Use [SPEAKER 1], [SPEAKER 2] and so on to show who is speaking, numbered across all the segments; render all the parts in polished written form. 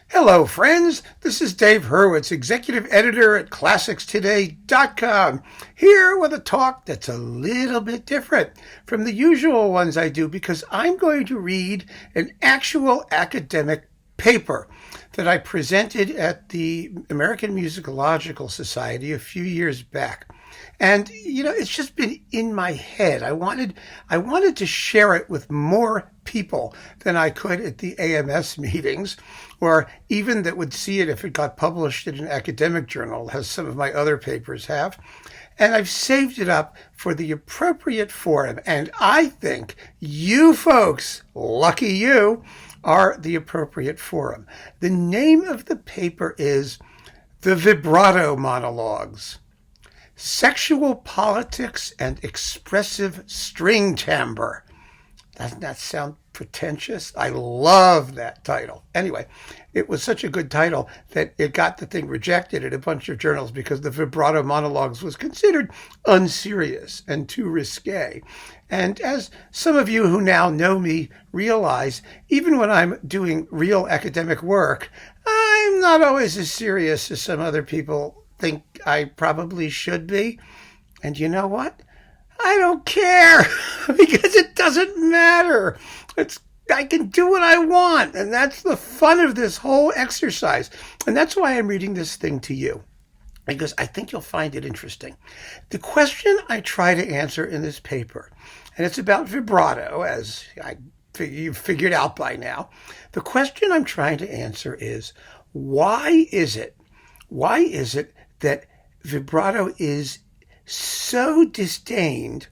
[SPEAKER 1] Hello, friends. This is Dave Hurwitz, executive editor at ClassicsToday.com, here with a talk that's a little bit different from the usual ones I do because I'm going to read an actual academic paper that I presented at the American Musicological Society a few years back. And, it's just been in my head. I wanted to share it with more people than I could at the AMS meetings, or even that would see it if it got published in an academic journal, as some of my other papers have. And I've saved it up for the appropriate forum. And I think you folks, lucky you, are the appropriate forum. The name of the paper is The Vibrato Monologues: Sexual Politics and Expressive String Timbre. Doesn't that sound pretentious? I love that title. Anyway, it was such a good title that it got the thing rejected in a bunch of journals because the Vibrato Monologues was considered unserious and too risque. And as some of you who now know me realize, even when I'm doing real academic work, I'm not always as serious as some other people think I probably should be. And you know what? I don't care because it doesn't matter. I can do what I want, and that's the fun of this whole exercise. And that's why I'm reading this thing to you, because I think you'll find it interesting. The question I try to answer in this paper, and it's about vibrato, as you've figured out by now. The question I'm trying to answer is, why is it that vibrato is so disdained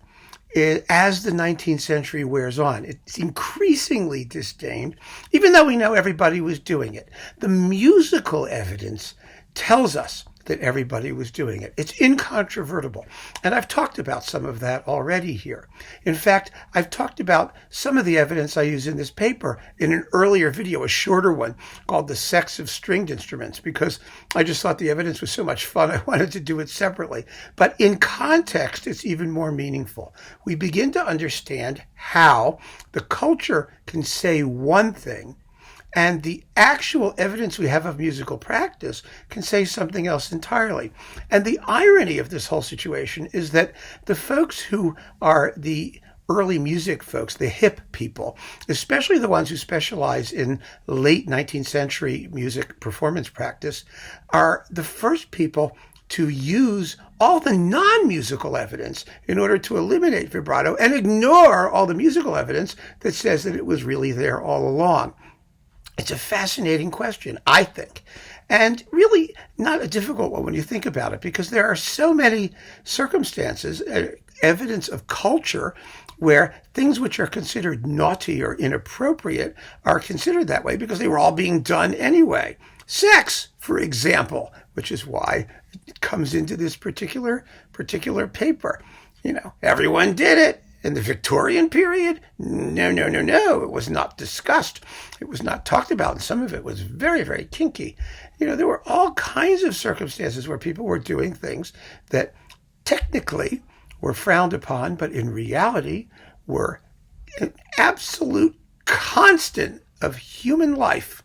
[SPEAKER 1] as the 19th century wears on? It's increasingly disdained, even though we know everybody was doing it. The musical evidence tells us that everybody was doing it. It's incontrovertible. And I've talked about some of that already here. In fact, I've talked about some of the evidence I use in this paper in an earlier video, a shorter one called The Sex of Stringed Instruments, because I just thought the evidence was so much fun, I wanted to do it separately. But in context, it's even more meaningful. We begin to understand how the culture can say one thing, and the actual evidence we have of musical practice can say something else entirely. And the irony of this whole situation is that the folks who are the early music folks, the hip people, especially the ones who specialize in late 19th century music performance practice, are the first people to use all the non-musical evidence in order to eliminate vibrato and ignore all the musical evidence that says that it was really there all along. It's a fascinating question, I think, and really not a difficult one when you think about it, because there are so many circumstances, evidence of culture, where things which are considered naughty or inappropriate are considered that way because they were all being done anyway. Sex, for example, which is why it comes into this particular paper. Everyone did it. In the Victorian period? No. It was not discussed. It was not talked about. And some of it was very, very kinky. There were all kinds of circumstances where people were doing things that technically were frowned upon, but in reality were an absolute constant of human life.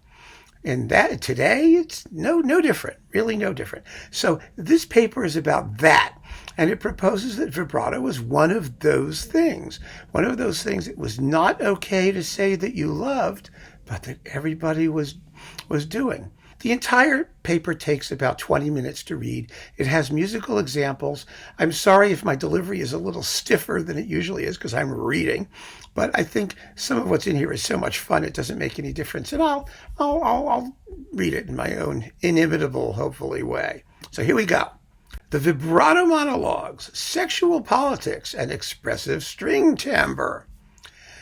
[SPEAKER 1] And that today, it's no different, really no different. So this paper is about that. And it proposes that vibrato was one of those things. One of those things it was not okay to say that you loved, but that everybody was doing. The entire paper takes about 20 minutes to read. It has musical examples. I'm sorry if my delivery is a little stiffer than it usually is because I'm reading, but I think some of what's in here is so much fun it doesn't make any difference. And I'll read it in my own inimitable, hopefully, way. So here we go. The Vibrato Monologues: Sexual Politics and Expressive String Timbre.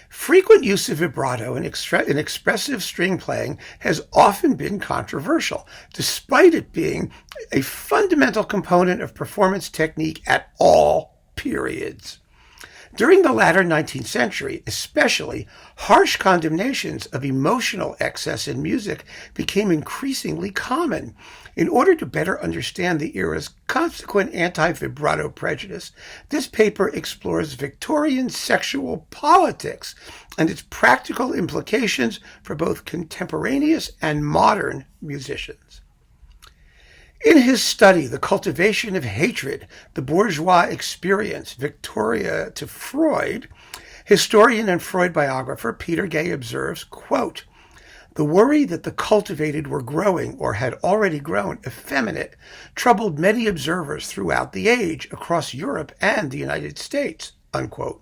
[SPEAKER 1] Frequent use of vibrato in expressive string playing has often been controversial, despite it being a fundamental component of performance technique at all periods. During the latter 19th century, especially, harsh condemnations of emotional excess in music became increasingly common. In order to better understand the era's consequent anti-vibrato prejudice, this paper explores Victorian sexual politics and its practical implications for both contemporaneous and modern musicians. In his study, The Cultivation of Hatred, the Bourgeois Experience, Victoria to Freud, historian and Freud biographer Peter Gay observes, quote, "The worry that the cultivated were growing or had already grown effeminate troubled many observers throughout the age across Europe and the United States," unquote.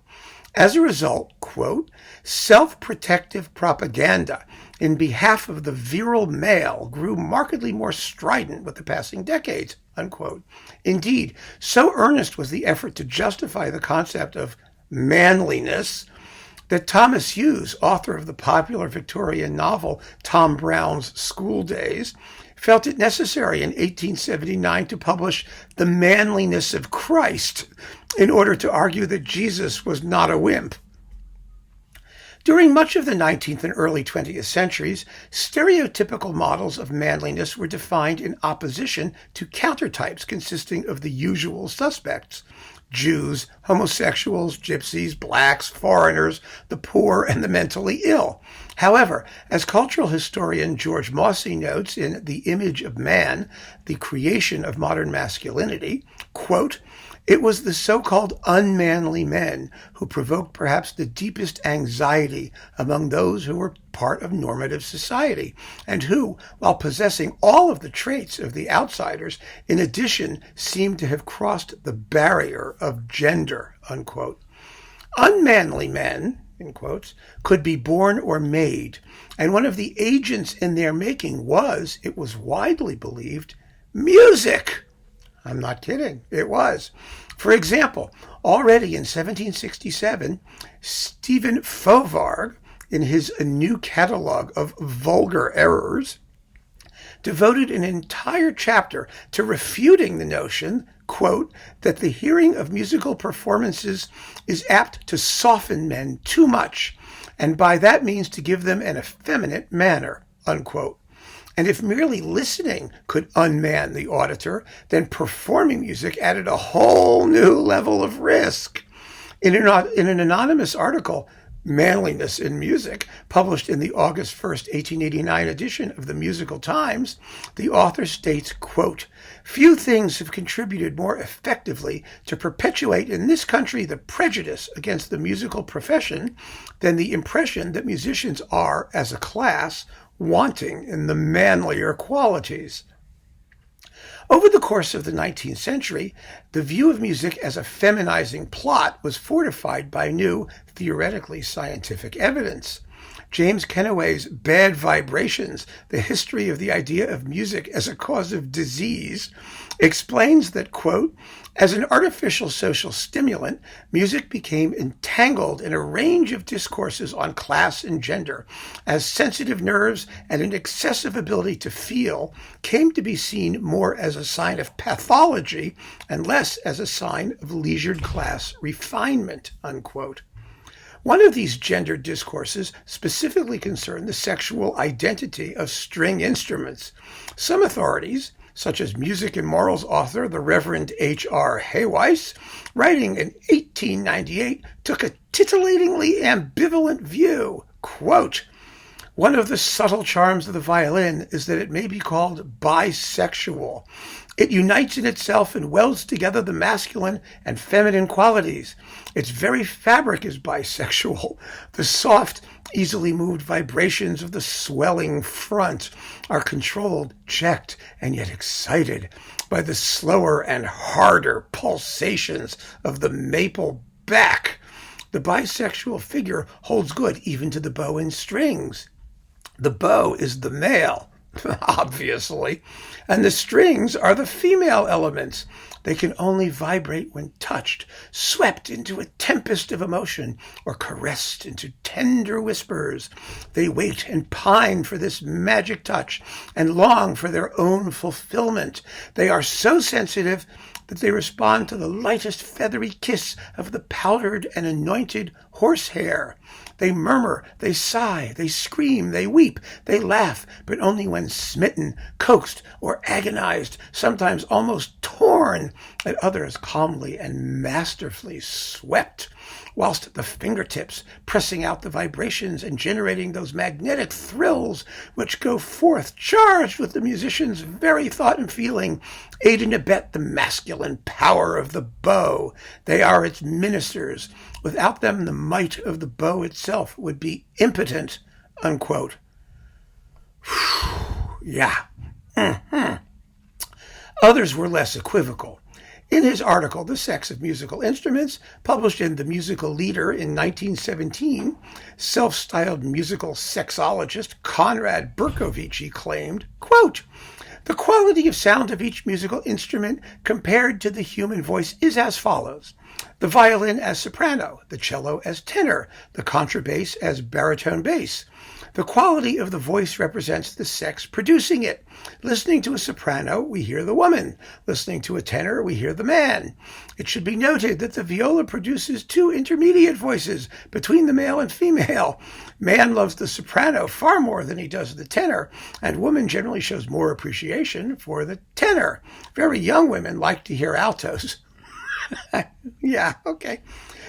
[SPEAKER 1] As a result, quote, "self-protective propaganda in behalf of the virile male grew markedly more strident with the passing decades," unquote. Indeed, so earnest was the effort to justify the concept of manliness that Thomas Hughes, author of the popular Victorian novel Tom Brown's School Days, felt it necessary in 1879 to publish The Manliness of Christ in order to argue that Jesus was not a wimp. During much of the 19th and early 20th centuries, stereotypical models of manliness were defined in opposition to countertypes consisting of the usual suspects: Jews, homosexuals, gypsies, blacks, foreigners, the poor, and the mentally ill. However, as cultural historian George Mossey notes in The Image of Man, The Creation of Modern Masculinity, quote, "It was the so-called unmanly men who provoked perhaps the deepest anxiety among those who were part of normative society, and who, while possessing all of the traits of the outsiders, in addition seemed to have crossed the barrier of gender," unquote. Unmanly men, in quotes, could be born or made, and one of the agents in their making was, it was widely believed, music. I'm not kidding. It was. For example, already in 1767, Stephen Fauvargue, in his A New Catalogue of Vulgar Errors, devoted an entire chapter to refuting the notion, quote, that the hearing of musical performances is apt to soften men too much, and by that means to give them an effeminate manner, unquote. And if merely listening could unman the auditor, then performing music added a whole new level of risk. In an anonymous article, Manliness in Music, published in the August 1st, 1889 edition of the Musical Times, the author states, quote, "Few things have contributed more effectively to perpetuate in this country the prejudice against the musical profession than the impression that musicians are, as a class, wanting in the manlier qualities." Over the course of the 19th century, the view of music as a feminizing plot was fortified by new, theoretically scientific evidence. James Kenaway's Bad Vibrations, The History of the Idea of Music as a Cause of Disease, explains that, quote, "As an artificial social stimulant, music became entangled in a range of discourses on class and gender, as sensitive nerves and an excessive ability to feel came to be seen more as a sign of pathology and less as a sign of leisured class refinement," unquote. One of these gendered discourses specifically concerned the sexual identity of string instruments. Some authorities, such as music and morals author the Reverend H.R. Haweis, writing in 1898, took a titillatingly ambivalent view. Quote, "One of the subtle charms of the violin is that it may be called bisexual. It unites in itself and welds together the masculine and feminine qualities. Its very fabric is bisexual. The soft, easily moved vibrations of the swelling front are controlled, checked, and yet excited by the slower and harder pulsations of the maple back. The bisexual figure holds good even to the bow and strings. The bow is the male," Obviously. And the strings are the female elements. They can only vibrate when touched, swept into a tempest of emotion, or caressed into tender whispers. They wait and pine for this magic touch and long for their own fulfillment. They are so sensitive that they respond to the lightest feathery kiss of the powdered and anointed horsehair. They murmur, they sigh, they scream, they weep, they laugh, but only when smitten, coaxed, or agonized, sometimes almost torn, at others calmly and masterfully swept, whilst the fingertips, pressing out the vibrations and generating those magnetic thrills which go forth charged with the musician's very thought and feeling, aid and abet the masculine power of the bow. They are its ministers. Without them, the might of the bow itself would be impotent, unquote. Yeah. Others were less equivocal. In his article, The Sex of Musical Instruments, published in The Musical Leader in 1917, self-styled musical sexologist Konrad Berkovici claimed, quote, "The quality of sound of each musical instrument compared to the human voice is as follows. The violin as soprano, the cello as tenor, the contrabass as baritone bass. The quality of the voice represents the sex producing it. Listening to a soprano, we hear the woman. Listening to a tenor, we hear the man. It should be noted that the viola produces two intermediate voices between the male and female. Man loves the soprano far more than he does the tenor, and woman generally shows more appreciation for the tenor. Very young women like to hear altos." Yeah, okay.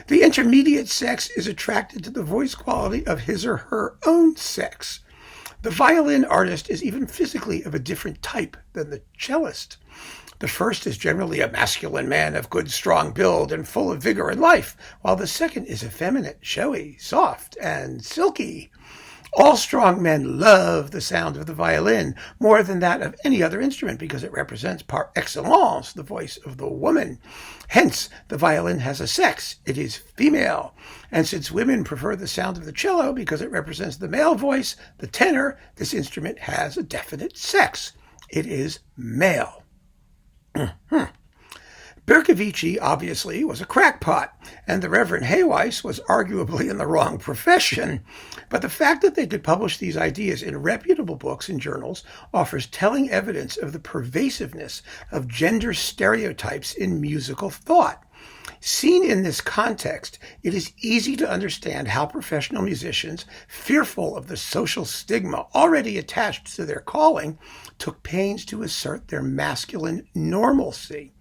[SPEAKER 1] The intermediate sex is attracted to the voice quality of his or her own sex. The violin artist is even physically of a different type than the cellist. The first is generally a masculine man of good, strong build and full of vigor and life, while the second is effeminate, showy, soft, and silky. All strong men love the sound of the violin more than that of any other instrument because it represents par excellence the voice of the woman. Hence, the violin has a sex. It is female. And since women prefer the sound of the cello because it represents the male voice, the tenor, this instrument has a definite sex. It is male. Berkovici obviously was a crackpot, and the Reverend Haweis was arguably in the wrong profession. But the fact that they could publish these ideas in reputable books and journals offers telling evidence of the pervasiveness of gender stereotypes in musical thought. Seen in this context, it is easy to understand how professional musicians, fearful of the social stigma already attached to their calling, took pains to assert their masculine normalcy.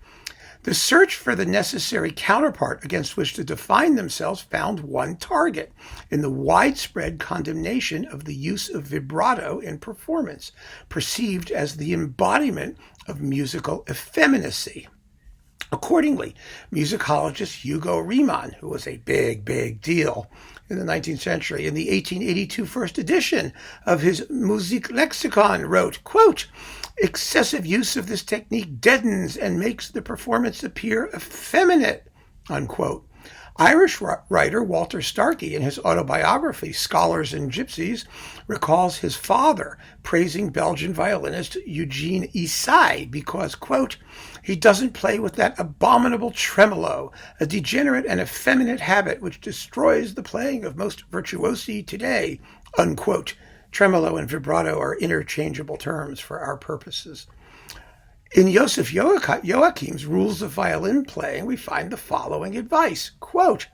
[SPEAKER 1] The search for the necessary counterpart against which to define themselves found one target in the widespread condemnation of the use of vibrato in performance, perceived as the embodiment of musical effeminacy. Accordingly, musicologist Hugo Riemann, who was a big deal in the 19th century, in the 1882 first edition of his Musiklexikon wrote, quote, "Excessive use of this technique deadens and makes the performance appear effeminate," unquote. Irish writer Walter Starkey, in his autobiography, Scholars and Gypsies, recalls his father praising Belgian violinist Eugene Issai because, quote, "He doesn't play with that abominable tremolo, a degenerate and effeminate habit which destroys the playing of most virtuosi today," unquote. Tremolo and vibrato are interchangeable terms for our purposes. In Joseph Joachim's Rules of Violin Playing, we find the following advice, quote,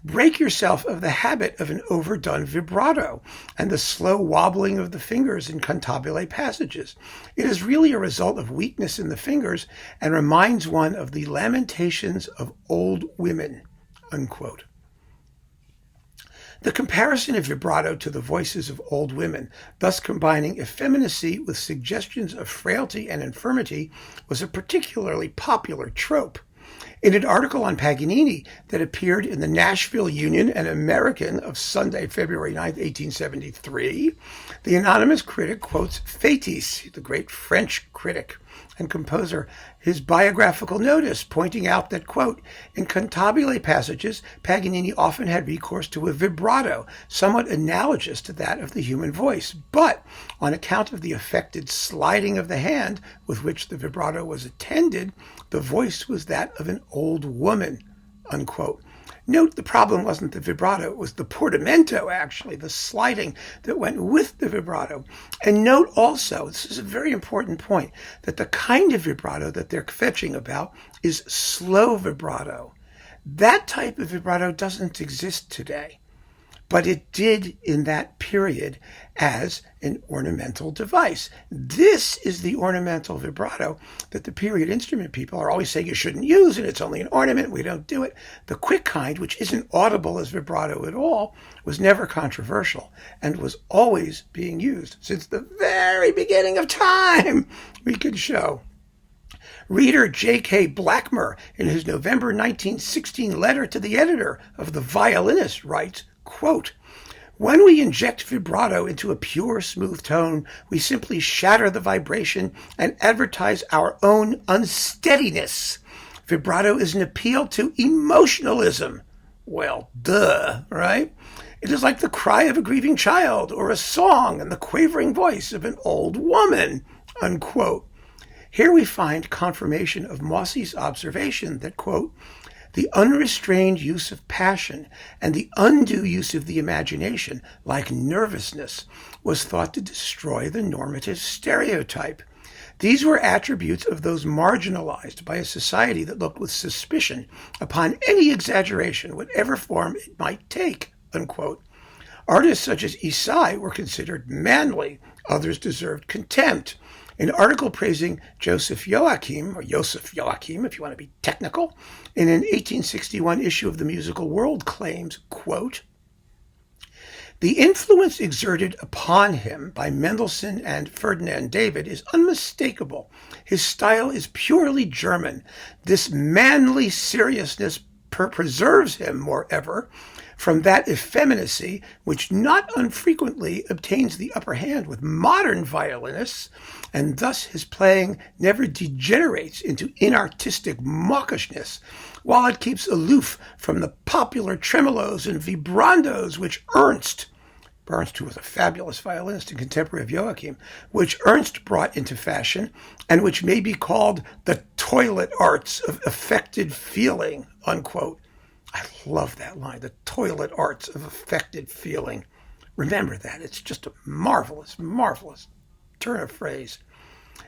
[SPEAKER 1] "Break yourself of the habit of an overdone vibrato and the slow wobbling of the fingers in cantabile passages. It is really a result of weakness in the fingers and reminds one of the lamentations of old women," unquote. The comparison of vibrato to the voices of old women, thus combining effeminacy with suggestions of frailty and infirmity, was a particularly popular trope. In an article on Paganini that appeared in the Nashville Union and American of Sunday, February 9th, 1873, the anonymous critic quotes Fétis, the great French critic and composer, his biographical notice, pointing out that, quote, in cantabile passages, Paganini often had recourse to a vibrato, somewhat analogous to that of the human voice, but on account of the affected sliding of the hand with which the vibrato was attended, the voice was that of an old woman, unquote. Note the problem wasn't the vibrato, it was the portamento, actually, the sliding that went with the vibrato. And note also, this is a very important point, that the kind of vibrato that they're fetching about is slow vibrato. That type of vibrato doesn't exist today, but it did in that period as an ornamental device. This is the ornamental vibrato that the period instrument people are always saying you shouldn't use, and it's only an ornament, we don't do it. The quick kind, which isn't audible as vibrato at all, was never controversial and was always being used since the very beginning of time, we could show. Reader J.K. Blackmer, in his November 1916 letter to the editor of The Violinist, writes, quote, when we inject vibrato into a pure, smooth tone, we simply shatter the vibration and advertise our own unsteadiness. Vibrato is an appeal to emotionalism. Well, duh, right? It is like the cry of a grieving child or a song and the quavering voice of an old woman, unquote. Here we find confirmation of Mossy's observation that, quote, the unrestrained use of passion and the undue use of the imagination, like nervousness, was thought to destroy the normative stereotype. These were attributes of those marginalized by a society that looked with suspicion upon any exaggeration, whatever form it might take, unquote. Artists such as Isai were considered manly. Others deserved contempt. An article praising Joseph Joachim, or Joseph Joachim if you want to be technical, in an 1861 issue of the Musical World claims, quote, the influence exerted upon him by Mendelssohn and Ferdinand David is unmistakable. His style is purely German. This manly seriousness preserves him, moreover, from that effeminacy which not unfrequently obtains the upper hand with modern violinists, and thus his playing never degenerates into inartistic mawkishness, while it keeps aloof from the popular tremolos and vibrandos which Ernst, who was a fabulous violinist and contemporary of Joachim, which Ernst brought into fashion, and which may be called the toilet arts of affected feeling, unquote. I love that line, the toilet arts of affected feeling. Remember that. It's just a marvelous, marvelous turn of phrase.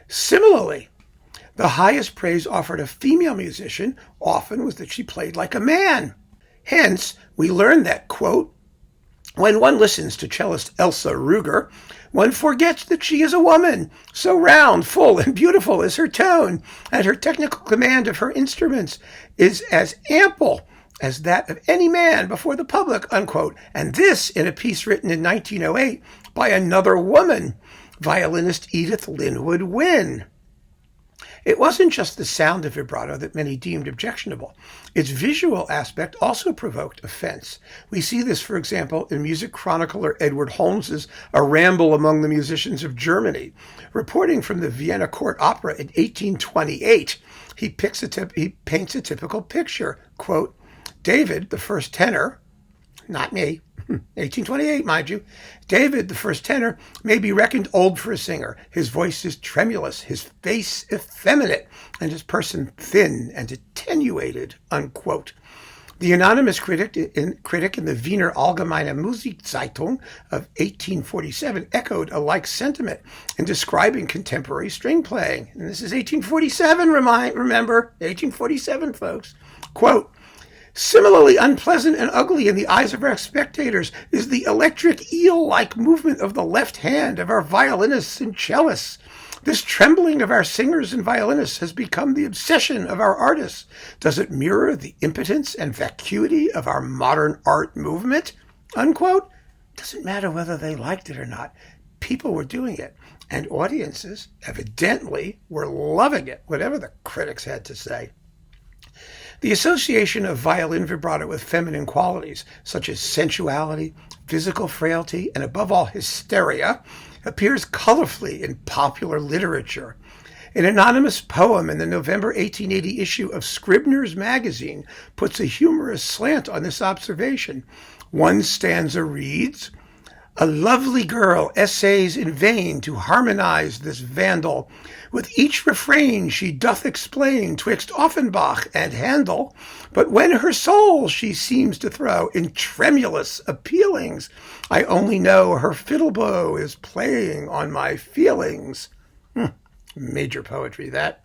[SPEAKER 1] Similarly, the highest praise offered a female musician often was that she played like a man. Hence, we learn that, quote, when one listens to cellist Elsa Ruger, one forgets that she is a woman. So round, full, and beautiful is her tone, and her technical command of her instruments is as ample as that of any man before the public, unquote. And this in a piece written in 1908 by another woman, violinist Edith Linwood Wynne. It wasn't just the sound of vibrato that many deemed objectionable. Its visual aspect also provoked offense. We see this, for example, in music chronicler Edward Holmes's A Ramble Among the Musicians of Germany. Reporting from the Vienna Court Opera in 1828, he paints a typical picture, quote, David, the first tenor, not me, 1828, mind you, David, the first tenor, may be reckoned old for a singer. His voice is tremulous, his face effeminate, and his person thin and attenuated, unquote. The anonymous critic in the Wiener Allgemeine Musikzeitung of 1847 echoed a like sentiment in describing contemporary string playing. And this is 1847, remember, 1847, folks. Quote, similarly unpleasant and ugly in the eyes of our spectators is the electric eel-like movement of the left hand of our violinists and cellists. This trembling of our singers and violinists has become the obsession of our artists. Does it mirror the impotence and vacuity of our modern art movement? Unquote. Doesn't matter whether they liked it or not. People were doing it, and audiences evidently were loving it, whatever the critics had to say. The association of violin vibrato with feminine qualities, such as sensuality, physical frailty, and above all hysteria, appears colorfully in popular literature. An anonymous poem in the November 1880 issue of Scribner's Magazine puts a humorous slant on this observation. One stanza reads, "A lovely girl essays in vain to harmonize this vandal. With each refrain she doth explain twixt Offenbach and Handel, but when her soul she seems to throw in tremulous appealings, I only know her fiddle bow is playing on my feelings." Major poetry, that.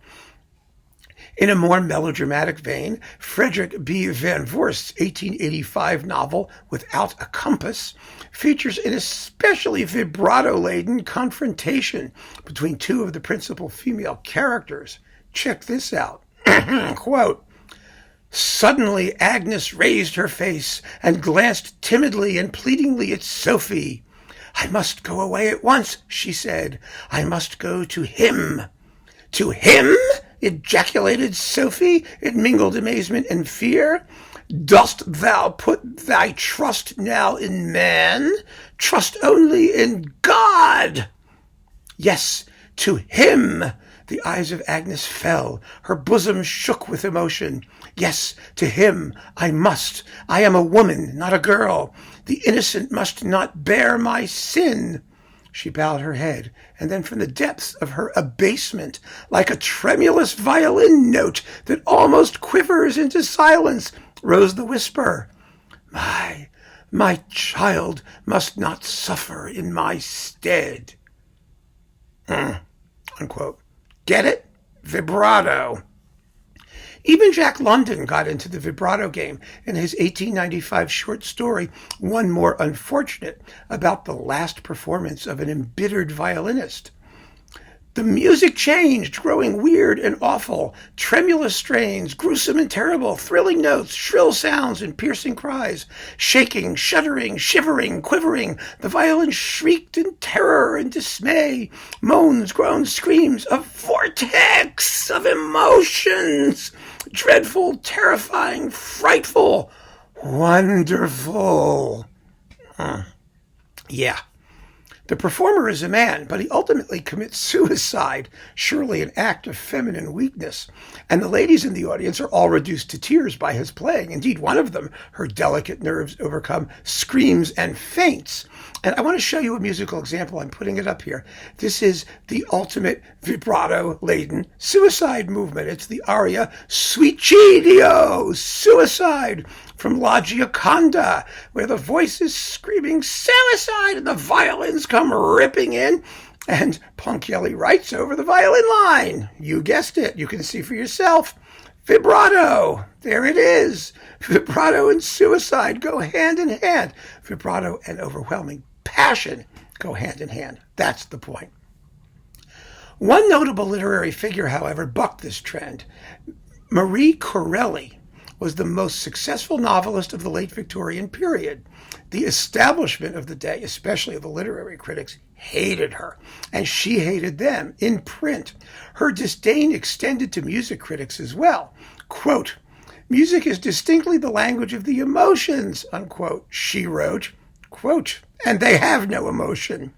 [SPEAKER 1] In a more melodramatic vein, Frederick B. Van Voorst's 1885 novel, Without a Compass, features an especially vibrato-laden confrontation between two of the principal female characters. Check this out. Quote, "Suddenly Agnes raised her face and glanced timidly and pleadingly at Sophie. 'I must go away at once,' she said. 'I must go to him.' 'To him?' ejaculated Sophie in mingled amazement and fear. 'Dost thou put thy trust now in man? Trust only in God.' 'Yes, to him.' The eyes of Agnes fell. Her bosom shook with emotion. 'Yes, to him I must. I am a woman, not a girl. The innocent must not bear my sin.' She bowed her head, and then from the depths of her abasement, like a tremulous violin note that almost quivers into silence, rose the whisper, My child must not suffer in my stead." Unquote. Get it? Vibrato. Even Jack London got into the vibrato game in his 1895 short story, One More Unfortunate, about the last performance of an embittered violinist. "The music changed, growing weird and awful. Tremulous strains, gruesome and terrible, thrilling notes, shrill sounds and piercing cries. Shaking, shuddering, shivering, quivering, the violin shrieked in terror and dismay. Moans, groans, screams, a vortex of emotions. Dreadful, terrifying, frightful, wonderful." Yeah. The performer is a man, but he ultimately commits suicide, surely an act of feminine weakness. And the ladies in the audience are all reduced to tears by his playing. Indeed, one of them, her delicate nerves overcome, screams and faints. And I want to show you a musical example. I'm putting it up here. This is the ultimate vibrato-laden suicide movement. It's the aria Suicidio, Suicide, from La Gioconda, where the voice is screaming suicide and the violins come ripping in, and Ponchielli writes over the violin line. You guessed it. You can see for yourself. Vibrato. There it is. Vibrato and suicide go hand in hand. Vibrato and overwhelming passion go hand in hand. That's the point. One notable literary figure, however, bucked this trend. Marie Corelli was the most successful novelist of the late Victorian period. The establishment of the day, especially the literary critics, hated her, and she hated them in print. Her disdain extended to music critics as well. Quote, "Music is distinctly the language of the emotions," unquote, she wrote. Quote, "And they have no emotion.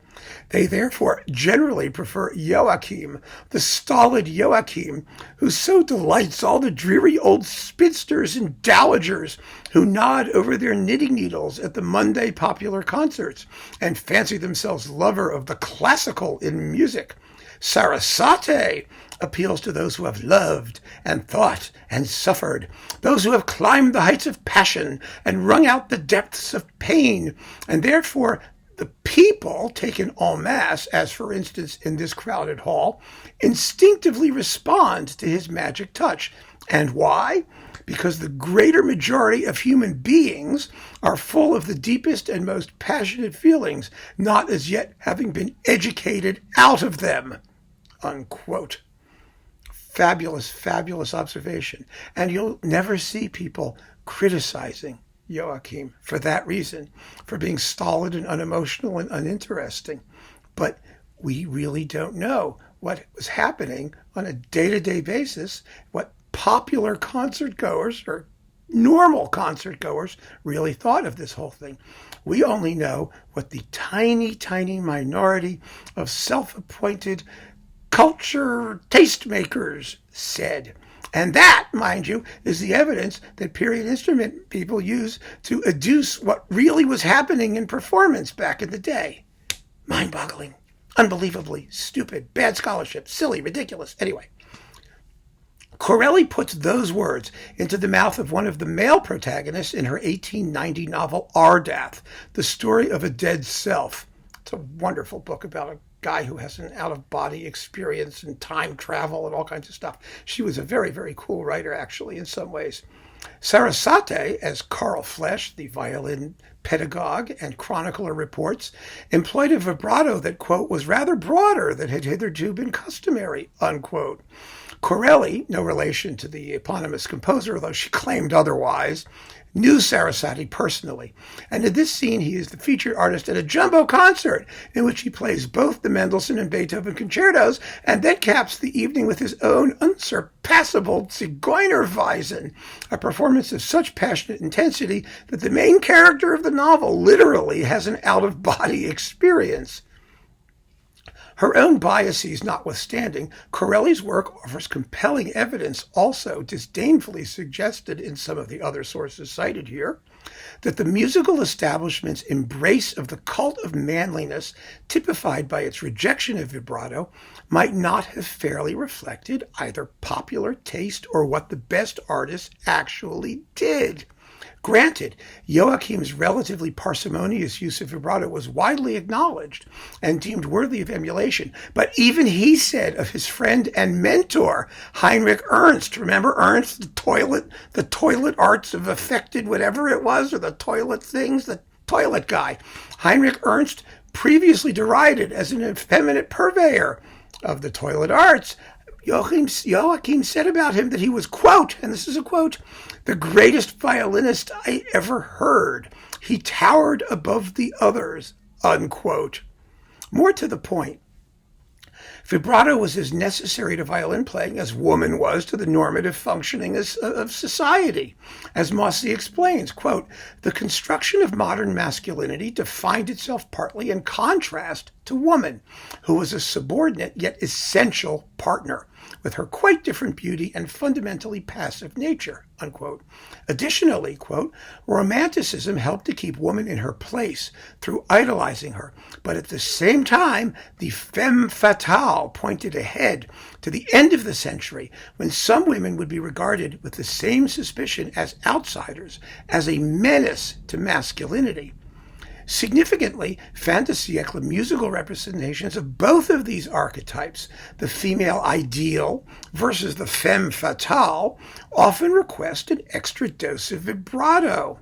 [SPEAKER 1] They therefore generally prefer Joachim, the stolid Joachim, who so delights all the dreary old spinsters and dowagers who nod over their knitting needles at the Monday popular concerts and fancy themselves lover of the classical in music. Sarasate appeals to those who have loved and thought and suffered, those who have climbed the heights of passion and wrung out the depths of pain, and therefore the people, taken en masse, as for instance in this crowded hall, instinctively respond to his magic touch. And why? Because the greater majority of human beings are full of the deepest and most passionate feelings, not as yet having been educated out of them." Unquote. Fabulous, fabulous observation. And you'll never see people criticizing Joachim for that reason, for being stolid and unemotional and uninteresting. But we really don't know what was happening on a day-to-day basis, what popular concert goers or normal concert goers really thought of this whole thing. We only know what the tiny, tiny minority of self-appointed culture tastemakers said. And that, mind you, is the evidence that period instrument people use to adduce what really was happening in performance back in the day. Mind-boggling, unbelievably stupid, bad scholarship, silly, ridiculous. Anyway, Corelli puts those words into the mouth of one of the male protagonists in her 1890 novel Ardath, The Story of a Dead Self. It's a wonderful book about a guy who has an out-of-body experience and time travel and all kinds of stuff. She was a very, very cool writer, actually, in some ways. Sarasate, as Carl Flesch, the violin pedagogue and chronicler, reports, employed a vibrato that, quote, was rather broader than had hitherto been customary, unquote. Corelli, no relation to the eponymous composer, although she claimed otherwise, knew Sarasate personally. And in this scene, he is the featured artist at a jumbo concert in which he plays both the Mendelssohn and Beethoven concertos and then caps the evening with his own unsurpassable Zigeunerweisen, a performance of such passionate intensity that the main character of the novel literally has an out-of-body experience. Her own biases notwithstanding, Corelli's work offers compelling evidence, also disdainfully suggested in some of the other sources cited here, that the musical establishment's embrace of the cult of manliness, typified by its rejection of vibrato, might not have fairly reflected either popular taste or what the best artists actually did. Granted, Joachim's relatively parsimonious use of vibrato was widely acknowledged and deemed worthy of emulation, but even he said of his friend and mentor, Heinrich Ernst, remember Ernst, the toilet arts of affected whatever it was, or the toilet things, the toilet guy. Heinrich Ernst, previously derided as an effeminate purveyor of the toilet arts, Joachim said about him that he was, quote, and this is a quote, the greatest violinist I ever heard. He towered above the others, unquote. More to the point, vibrato was as necessary to violin playing as woman was to the normative functioning of society. As Mossy explains, quote, the construction of modern masculinity defined itself partly in contrast to woman, who was a subordinate yet essential partner, with her quite different beauty and fundamentally passive nature, unquote. Additionally, quote, romanticism helped to keep woman in her place through idolizing her, but at the same time, the femme fatale pointed ahead to the end of the century, when some women would be regarded with the same suspicion as outsiders, as a menace to masculinity. Significantly, fin de siècle musical representations of both of these archetypes, the female ideal versus the femme fatale, often request an extra dose of vibrato.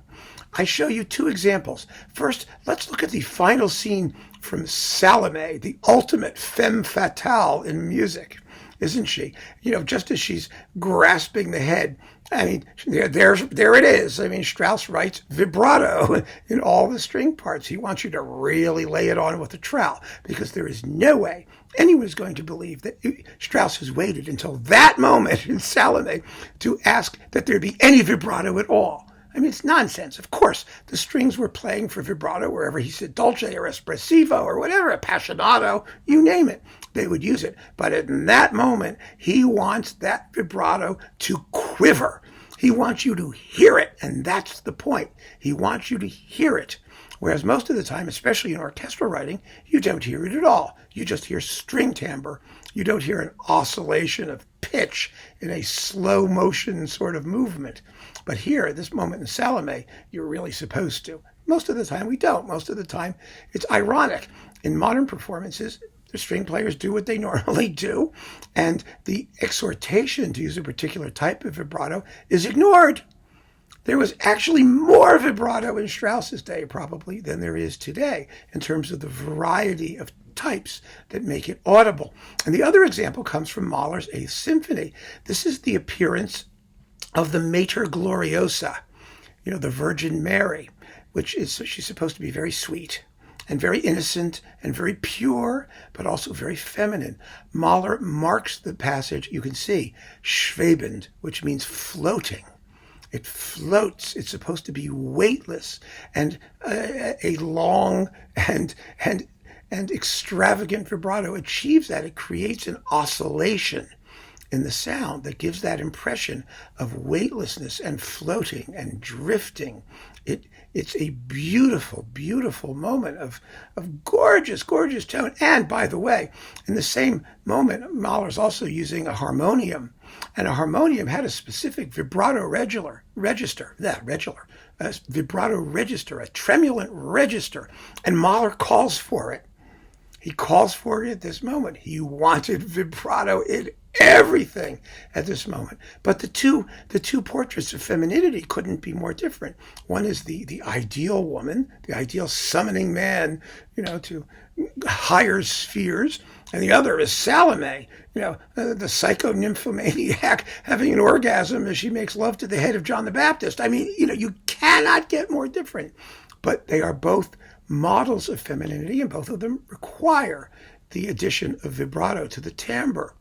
[SPEAKER 1] I show you two examples. First, let's look at the final scene from Salome, the ultimate femme fatale in music. Isn't she? You know, just as she's grasping the head. I mean, there it is. I mean, Strauss writes vibrato in all the string parts. He wants you to really lay it on with the trowel, because there is no way anyone's going to believe that Strauss has waited until that moment in Salome to ask that there be any vibrato at all. I mean, it's nonsense. Of course, the strings were playing for vibrato wherever he said dolce or espressivo or whatever, appassionato, you name it, they would use it. But in that moment, he wants that vibrato to quiver. He wants you to hear it, and that's the point. He wants you to hear it. Whereas most of the time, especially in orchestral writing, you don't hear it at all. You just hear string timbre. You don't hear an oscillation of pitch in a slow motion sort of movement. But here, at this moment in Salome, you're really supposed to. Most of the time, we don't. Most of the time, it's ironic. In modern performances, the string players do what they normally do, and the exhortation to use a particular type of vibrato is ignored. There was actually more vibrato in Strauss's day, probably, than there is today, in terms of the variety of types that make it audible. And the other example comes from Mahler's Eighth Symphony. This is the appearance of the Mater Gloriosa, you know, the Virgin Mary, which is, she's supposed to be very sweet and very innocent and very pure, but also very feminine. Mahler marks the passage, you can see, schwebend, which means floating. It floats. It's supposed to be weightless, and a long and extravagant vibrato achieves that. It creates an oscillation in the sound that gives that impression of weightlessness and floating and drifting. It's a beautiful, beautiful moment of gorgeous, gorgeous tone. And by the way, in the same moment, Mahler's also using a harmonium, and a harmonium had a specific vibrato register, a vibrato register, a tremulant register, and Mahler calls for it. He calls for it at this moment. He wanted vibrato in everything at this moment. But the two portraits of femininity couldn't be more different. One is the ideal woman, the ideal summoning man, to higher spheres, and the other is Salome, the psycho-nymphomaniac having an orgasm as she makes love to the head of John the Baptist. I mean, you cannot get more different. But they are both models of femininity, and both of them require the addition of vibrato to the timbre.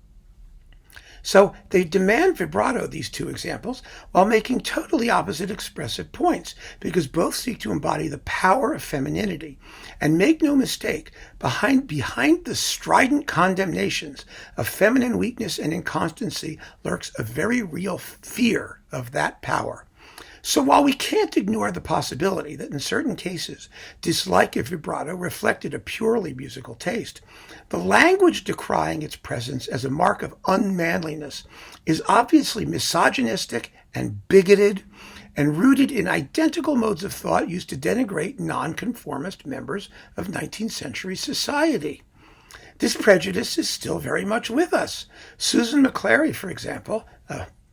[SPEAKER 1] So they demand vibrato, these two examples, while making totally opposite expressive points, because both seek to embody the power of femininity. And make no mistake, behind the strident condemnations of feminine weakness and inconstancy lurks a very real fear of that power. So while we can't ignore the possibility that in certain cases dislike of vibrato reflected a purely musical taste, the language decrying its presence as a mark of unmanliness is obviously misogynistic and bigoted and rooted in identical modes of thought used to denigrate nonconformist members of 19th century society. This prejudice is still very much with us. Susan McClary, for example,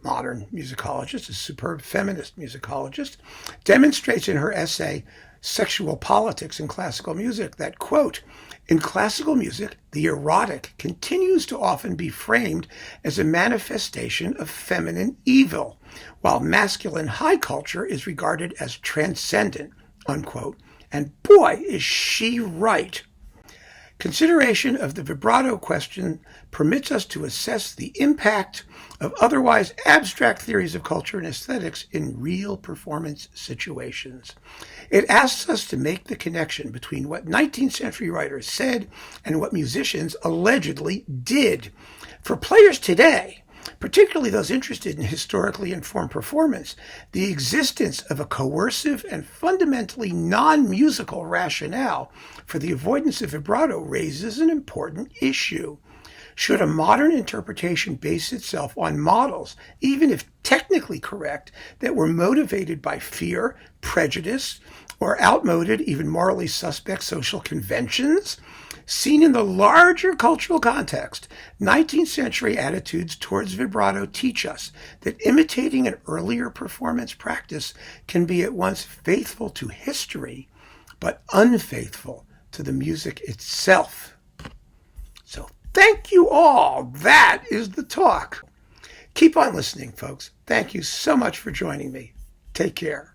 [SPEAKER 1] modern musicologist, a superb feminist musicologist, demonstrates in her essay, Sexual Politics in Classical Music, that, quote, in classical music, the erotic continues to often be framed as a manifestation of feminine evil, while masculine high culture is regarded as transcendent, unquote. And boy, is she right. Consideration of the vibrato question permits us to assess the impact of otherwise abstract theories of culture and aesthetics in real performance situations. It asks us to make the connection between what 19th century writers said and what musicians allegedly did. For players today, particularly those interested in historically informed performance, the existence of a coercive and fundamentally non-musical rationale for the avoidance of vibrato raises an important issue. Should a modern interpretation base itself on models, even if technically correct, that were motivated by fear, prejudice, or outmoded, even morally suspect social conventions? Seen in the larger cultural context, 19th century attitudes towards vibrato teach us that imitating an earlier performance practice can be at once faithful to history, but unfaithful to the music itself. So thank you all. That is the talk. Keep on listening, folks. Thank you so much for joining me. Take care.